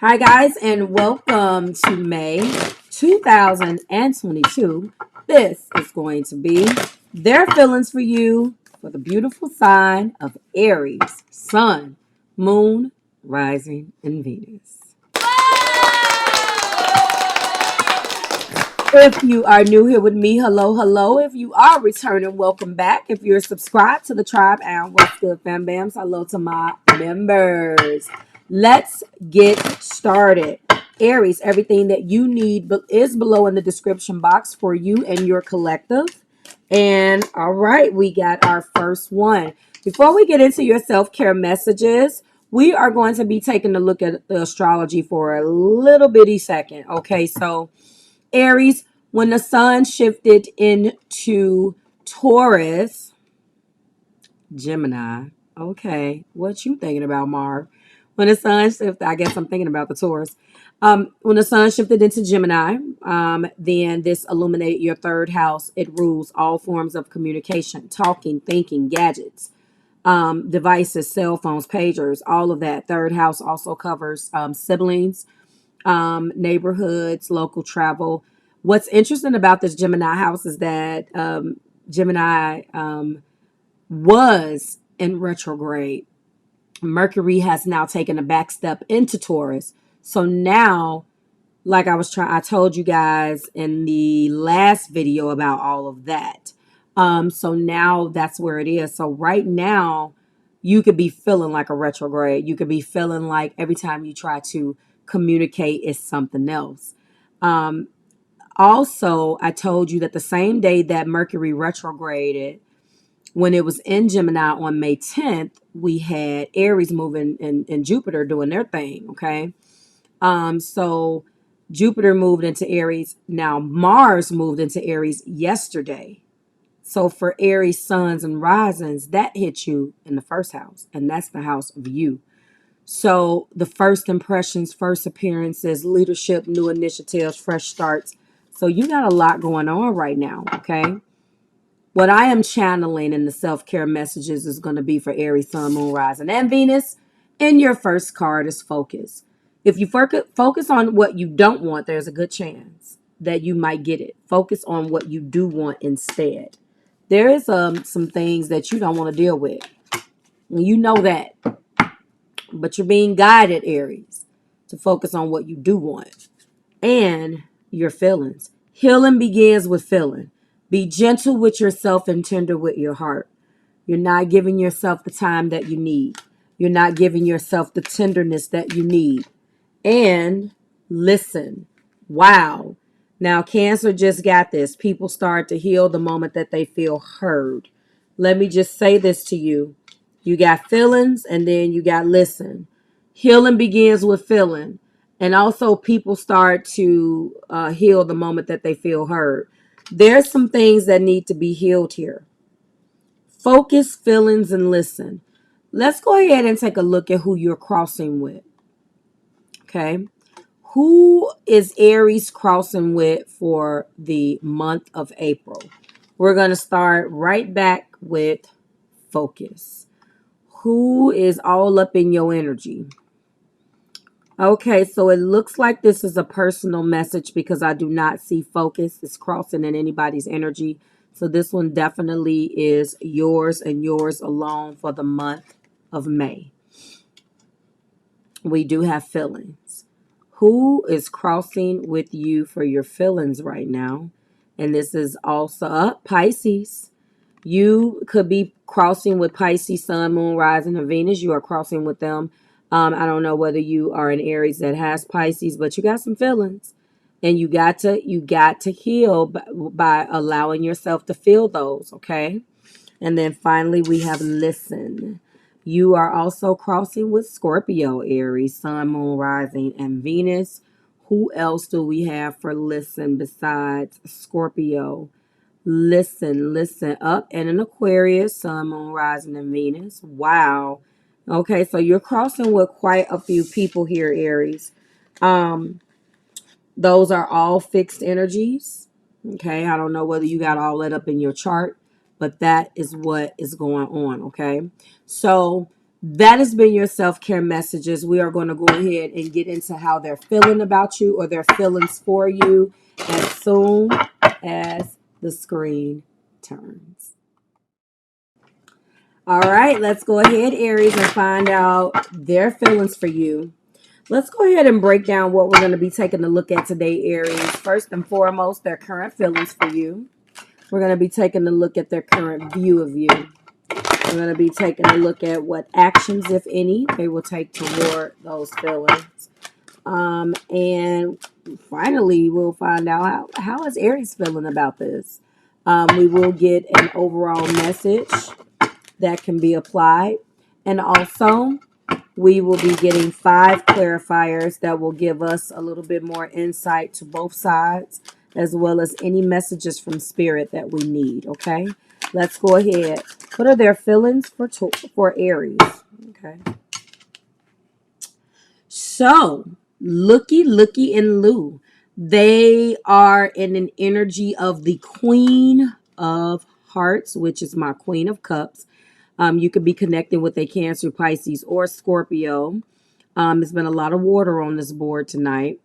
Hi, guys, and welcome to May 2022. This is going to be their feelings for you for the beautiful sign of Aries, Sun, Moon, Rising, and Venus. If you are new here with me, hello, hello. If you are returning, welcome back. If you're subscribed to the tribe, and what's good, fam bams? Hello to my members. Let's get started. Aries, everything that you need is below in the description box for you and your collective. And all right, we got our first one. Before we get into your self-care messages, we are going to be taking a look at the astrology for a little bitty second. Okay, so Aries, when the sun shifted into Taurus, Gemini. Okay, what you thinking about, Marve? When the sun shifted, I guess I'm thinking about the Taurus. When the sun shifted into Gemini, then this illuminated your third house. It rules all forms of communication, talking, thinking, gadgets, devices, cell phones, pagers, all of that. Third house also covers siblings, neighborhoods, local travel. What's interesting about this Gemini house is that Gemini was in retrograde. Mercury has now taken a back step into Taurus. So now, like I told you guys in the last video about all of that. So now that's where it is. So right now, you could be feeling like a retrograde. You could be feeling like every time you try to communicate, it's something else. Also, I told you that the same day that Mercury retrograded, when it was in Gemini on May 10th, we had Aries moving and Jupiter doing their thing. Okay. So Jupiter moved into Aries. Now Mars moved into Aries yesterday. So for Aries suns and risings, that hit you in the first house, and that's the house of you. So the first impressions, first appearances, leadership, new initiatives, fresh starts. So you got a lot going on right now, okay? What I am channeling in the self-care messages is going to be for Aries, Sun, Moon, Rising, and Venus. And your first card is focus. If you focus on what you don't want, there's a good chance that you might get it. Focus on what you do want instead. There is some things that you don't want to deal with. You know that. But you're being guided, Aries, to focus on what you do want and your feelings. Healing begins with feeling. Be gentle with yourself and tender with your heart. You're not giving yourself the time that you need. You're not giving yourself the tenderness that you need. And listen. Wow. Now, Cancer just got this. People start to heal the moment that they feel heard. Let me just say this to you. You got feelings and then you got listen. Healing begins with feeling. And also people start to heal the moment that they feel heard. There's some things that need to be healed here. Focus, feelings, and listen. Let's go ahead and take a look at who you're crossing with. Okay. Who is Aries crossing with for the month of April? We're going to start right back with focus. Who is all up in your energy? Okay, so it looks like this is a personal message because I do not see focus. It's crossing in anybody's energy. So this one definitely is yours and yours alone for the month of May. We do have feelings. Who is crossing with you for your feelings right now? And this is also Pisces. You could be crossing with Pisces, Sun, Moon, Rising, and Venus. You are crossing with them. I don't know whether you are an Aries that has Pisces, but you got some feelings, and you got to heal by allowing yourself to feel those. Okay, and then finally we have listen. You are also crossing with Scorpio, Aries, Sun, Moon, Rising, and Venus. Who else do we have for listen besides Scorpio? Listen up, and an Aquarius, Sun, Moon, Rising, and Venus. Wow. Okay, so you're crossing with quite a few people here, Aries. Those are all fixed energies. Okay, I don't know whether you got all that up in your chart, but that is what is going on. Okay, so That has been your self-care messages. We are going to go ahead and get into how they're feeling about you or their feelings for you as soon as the screen turns. All right, let's go ahead, Aries, and find out their feelings for you. Let's go ahead and break down what we're going to be taking a look at today, Aries. First and foremost, their current feelings for you. We're going to be taking a look at their current view of you. We're going to be taking a look at what actions, if any, they will take toward those feelings. And finally, we'll find out how is Aries feeling about this. We will get an overall message that can be applied. And also, we will be getting 5 clarifiers that will give us a little bit more insight to both sides, as well as any messages from spirit that we need. Okay, let's go ahead. What are their feelings for Aries? Okay, so looky and Lou, they are in an energy of the Queen of Hearts, which is my Queen of Cups. You could be connecting with a Cancer, Pisces, or Scorpio. There's been a lot of water on this board tonight.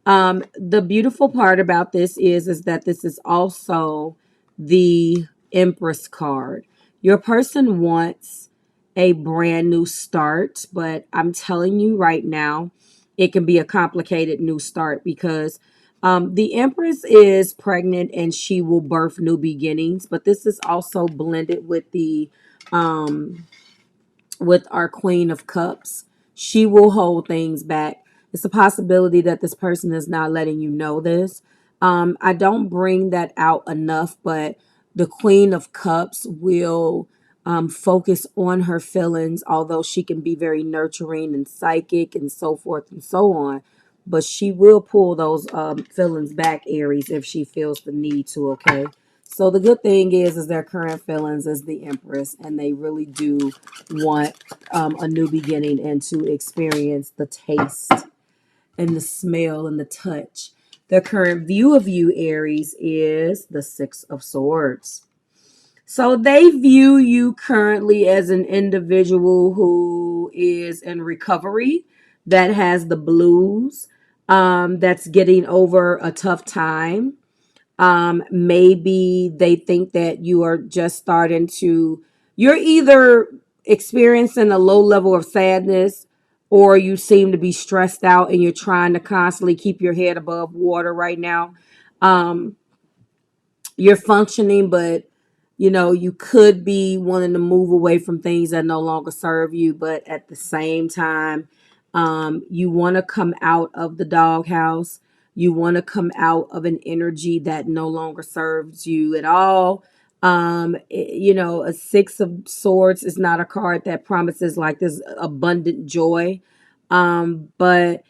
The beautiful part about this is that this is also the Empress card. Your person wants a brand new start, but I'm telling you right now, it can be a complicated new start because the Empress is pregnant and she will birth new beginnings, but this is also blended with our Queen of Cups. She will hold things back. It's a possibility that this person is not letting you know this. I don't bring that out enough, but the Queen of Cups will focus on her feelings, although she can be very nurturing and psychic and so forth and so on. But she will pull those feelings back, Aries, if she feels the need to, okay? So the good thing is their current feelings is the Empress, and they really do want a new beginning and to experience the taste and the smell and the touch. Their current view of you, Aries, is the Six of Swords. So they view you currently as an individual who is in recovery, that has the blues, that's getting over a tough time. Maybe they think that you are just you're either experiencing a low level of sadness, or you seem to be stressed out and you're trying to constantly keep your head above water right now. Um, you're functioning, but you could be wanting to move away from things that no longer serve you, but at the same time, you want to come out of the doghouse. You want to come out of an energy that no longer serves you at all. A Six of Swords is not a card that promises like this abundant joy, but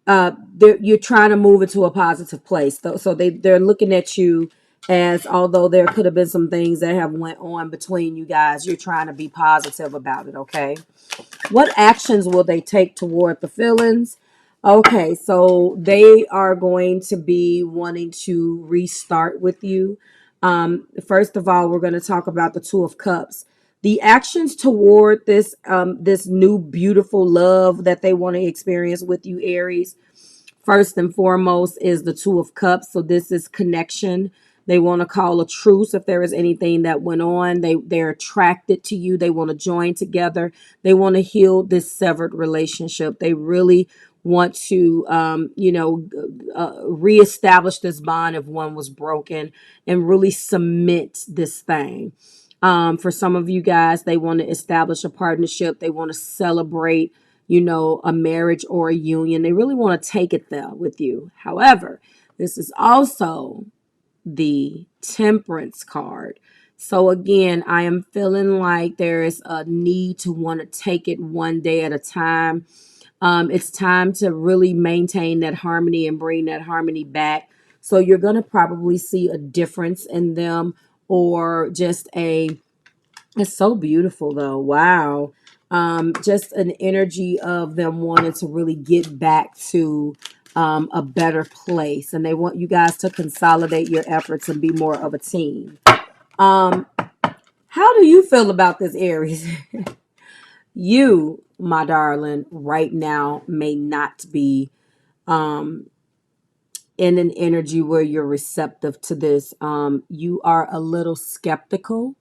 you're trying to move into a positive place. So they're looking at you as, although there could have been some things that have went on between you guys, you're trying to be positive about it. Okay, what actions will they take toward the feelings? Okay, so they are going to be wanting to restart with you. First of all, we're going to talk about the Two of Cups. The actions toward this new beautiful love that they want to experience with you, Aries, first and foremost is the Two of Cups. So this is connection. They want to call a truce if there is anything that went on. They're attracted to you. They want to join together. They want to heal this severed relationship. They really want to, reestablish this bond if one was broken, and really cement this thing. For some of you guys, they want to establish a partnership. They want to celebrate, a marriage or a union. They really want to take it there with you. However, this is also the Temperance card. So again, I am feeling like there is a need to want to take it one day at a time. It's time to really maintain that harmony and bring that harmony back. So you're going to probably see a difference in them, or just it's so beautiful though. Wow. Just an energy of them wanting to really get back to a better place. And they want you guys to consolidate your efforts and be more of a team. How do you feel about this, Aries? You, my darling, right now may not be in an energy where you're receptive to this. You are a little skeptical.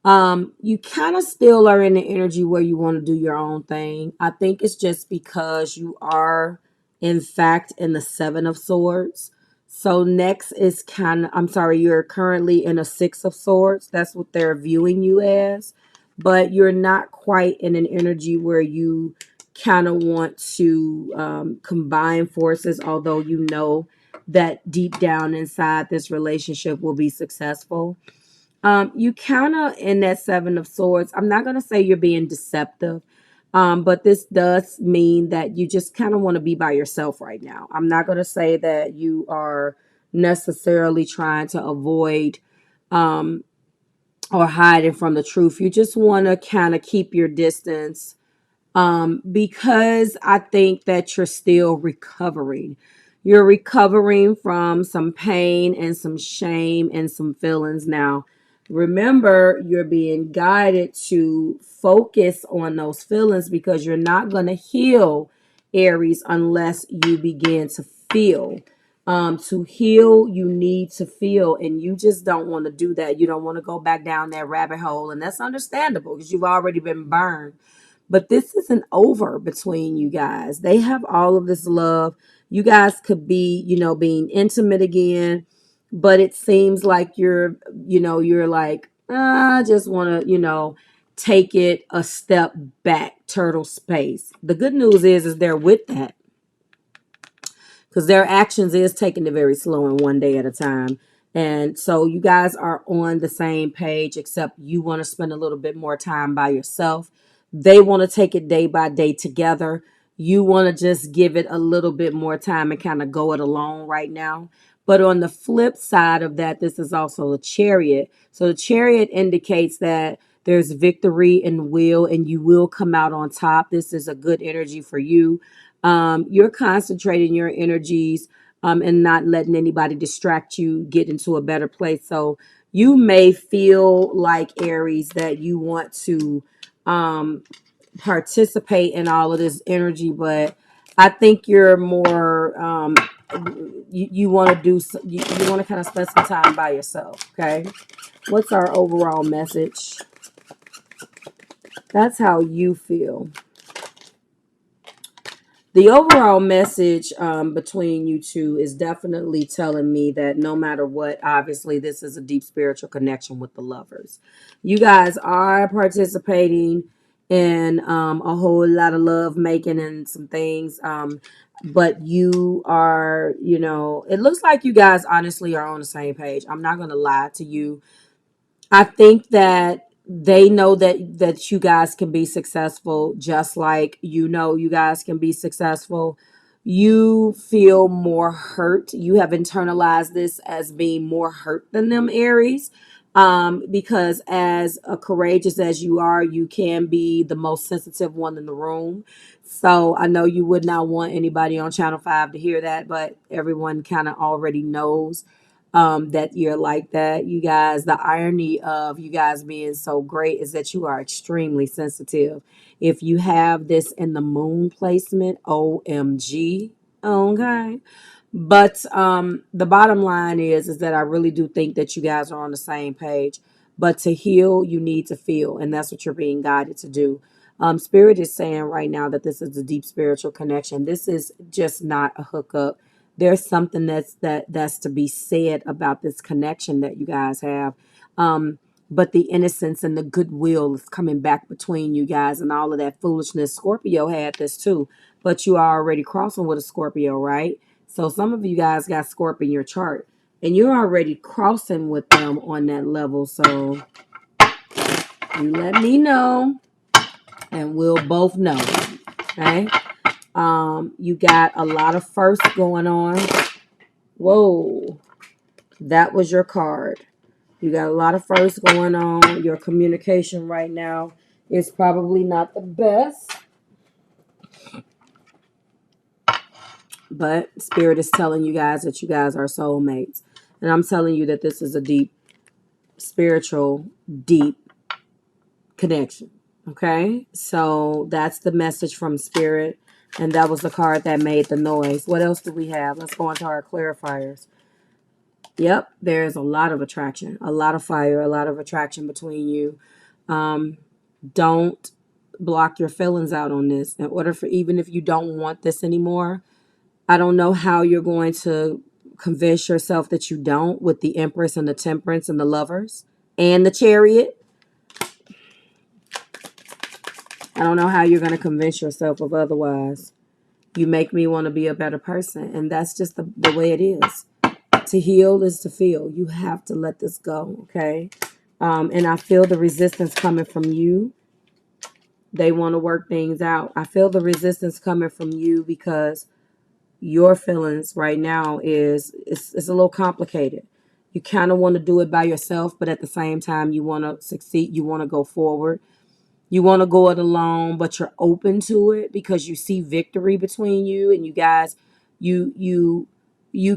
You kind of still are in the energy where you want to do your own thing. I think it's just because you are, in fact, in the Seven of Swords. So next is I'm sorry, you're currently in a Six of Swords. That's what they're viewing you as. But you're not quite in an energy where you kind of want to combine forces, although you know that deep down inside this relationship will be successful. You kind of in that Seven of Swords. I'm not going to say you're being deceptive, but this does mean that you just kind of want to be by yourself right now. I'm not going to say that you are necessarily trying to avoid or hiding from the truth. You just want to kind of keep your distance because I think that you're still recovering. You're recovering from some pain and some shame and some feelings now. Remember, you're being guided to focus on those feelings because you're not going to heal, Aries, unless you begin to feel. To heal, you need to feel, and you just don't want to do that. You don't want to go back down that rabbit hole, and that's understandable because you've already been burned. But this isn't over between you guys. They have all of this love. You guys could be, being intimate again, but it seems like you're like, I just want to, take it a step back, turtle space. The good news is they're with that because their actions is taking it very slow and one day at a time. And so you guys are on the same page, except you want to spend a little bit more time by yourself. They want to take it day by day together. You want to just give it a little bit more time and kind of go it alone right now. But on the flip side of that, this is also a chariot. So the chariot indicates that there's victory and will, and you will come out on top. This is a good energy for you. You're concentrating your energies and not letting anybody distract you, get into a better place. So you may feel like, Aries, that you want to participate in all of this energy, but I think you're more you want to do you want to kind of spend some time by yourself. Okay, what's our overall message? That's how you feel. The overall message between you two is definitely telling me that no matter what, obviously, this is a deep spiritual connection with the lovers. You guys are participating in a whole lot of love making and some things. But you are, it looks like you guys honestly are on the same page. I'm not going to lie to you. I think that they know that you guys can be successful, just like you guys can be successful. You feel more hurt. You have internalized this as being more hurt than them, Aries. Because as courageous as you are, you can be the most sensitive one in the room. So I know you would not want anybody on Channel 5 to hear that, but everyone kind of already knows that you're like that. You guys, the irony of you guys being so great is that you are extremely sensitive. If you have this in the moon placement, OMG. Okay. But the bottom line is that I really do think that you guys are on the same page. But to heal, you need to feel, and that's what you're being guided to do. Spirit is saying right now that this is a deep spiritual connection. This is just not a hookup. There's something that's to be said about this connection that you guys have. But the innocence and the goodwill is coming back between you guys and all of that foolishness. Scorpio had this too, but you are already crossing with a Scorpio, right? So some of you guys got Scorpio in your chart, and you're already crossing with them on that level. So you let me know, and we'll both know. Okay. You got a lot of firsts going on. Whoa, that was your card. You got a lot of firsts going on. Your communication right now is probably not the best, but Spirit is telling you guys that you guys are soulmates. And I'm telling you that this is a deep, spiritual, deep connection. Okay, so that's the message from Spirit. And that was the card that made the noise. What else do we have? Let's go into our clarifiers. Yep, there's a lot of attraction, a lot of fire, a lot of attraction between you. Don't block your feelings out on this. In order for, even if you don't want this anymore, I don't know how you're going to convince yourself that you don't with the Empress and the Temperance and the Lovers and the Chariot. I don't know how you're going to convince yourself of otherwise. You make me want to be a better person. And that's just the way it is. To heal is to feel. You have to let this go, okay? And I feel the resistance coming from you. They want to work things out. I feel the resistance coming from you because your feelings right now is it's a little complicated. You kind of want to do it by yourself, but at the same time, you want to succeed. You want to go forward. You want to go it alone, but you're open to it because you see victory between you and you guys. You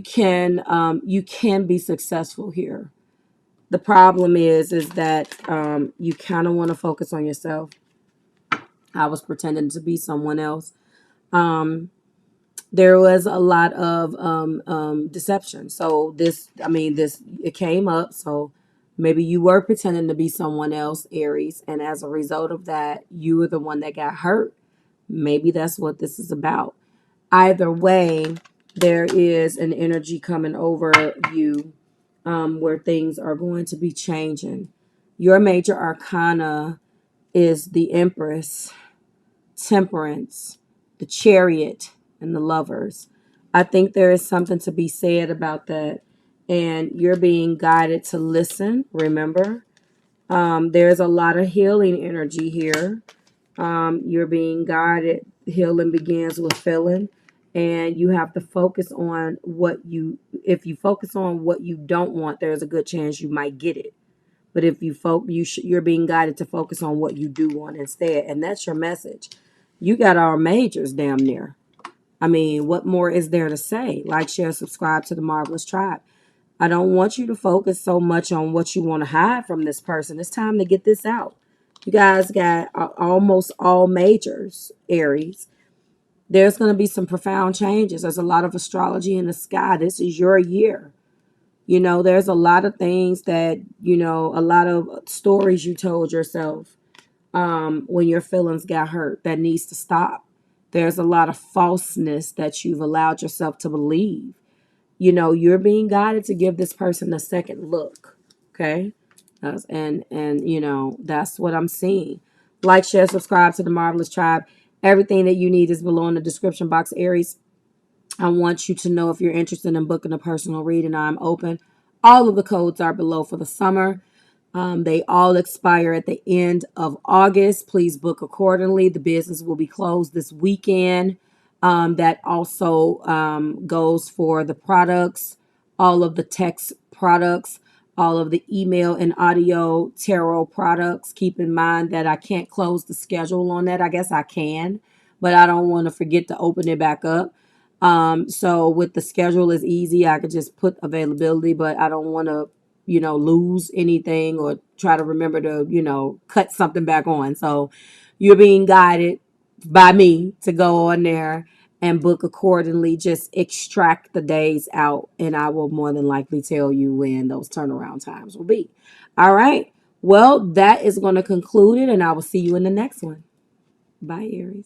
can be successful here. The problem is that you kind of want to focus on yourself. I was pretending to be someone else. There was a lot of deception. So it came up. So maybe you were pretending to be someone else, Aries, and as a result of that, you were the one that got hurt. Maybe that's what this is about. Either way, there is an energy coming over you where things are going to be changing. Your major arcana is the Empress, Temperance, the Chariot, and the Lovers. I think there is something to be said about that. And you're being guided to listen, remember. There's a lot of healing energy here. You're being guided. Healing begins with feeling. And you have to focus on if you focus on what you don't want, there's a good chance you might get it. But if you're being guided to focus on what you do want instead. And that's your message. You got our majors damn near. I mean, what more is there to say? Like, share, subscribe to the Marvelous Tribe. I don't want you to focus so much on what you want to hide from this person. It's time to get this out. You guys got almost all majors, Aries. There's going to be some profound changes. There's a lot of astrology in the sky. This is your year. There's a lot of things that, a lot of stories you told yourself when your feelings got hurt that needs to stop. There's a lot of falseness that you've allowed yourself to believe. You're being guided to give this person a second look. Okay. And that's what I'm seeing. Like, share, subscribe to the Marvelous Tribe. Everything that you need is below in the description box, Aries. I want you to know if you're interested in booking a personal reading, I'm open. All of the codes are below for the summer. They all expire at the end of August. Please book accordingly. The business will be closed this weekend. That also goes for the products, all of the text products, all of the email and audio tarot products. Keep in mind that I can't close the schedule on that. I guess I can, but I don't want to forget to open it back up. So with the schedule is easy. I could just put availability, but I don't want to, lose anything or try to remember to, cut something back on. So you're being guided by me to go on there and book accordingly. Just extract the days out and I will more than likely tell you when those turnaround times will be. All right. Well, that is going to conclude it and I will see you in the next one. Bye, Aries.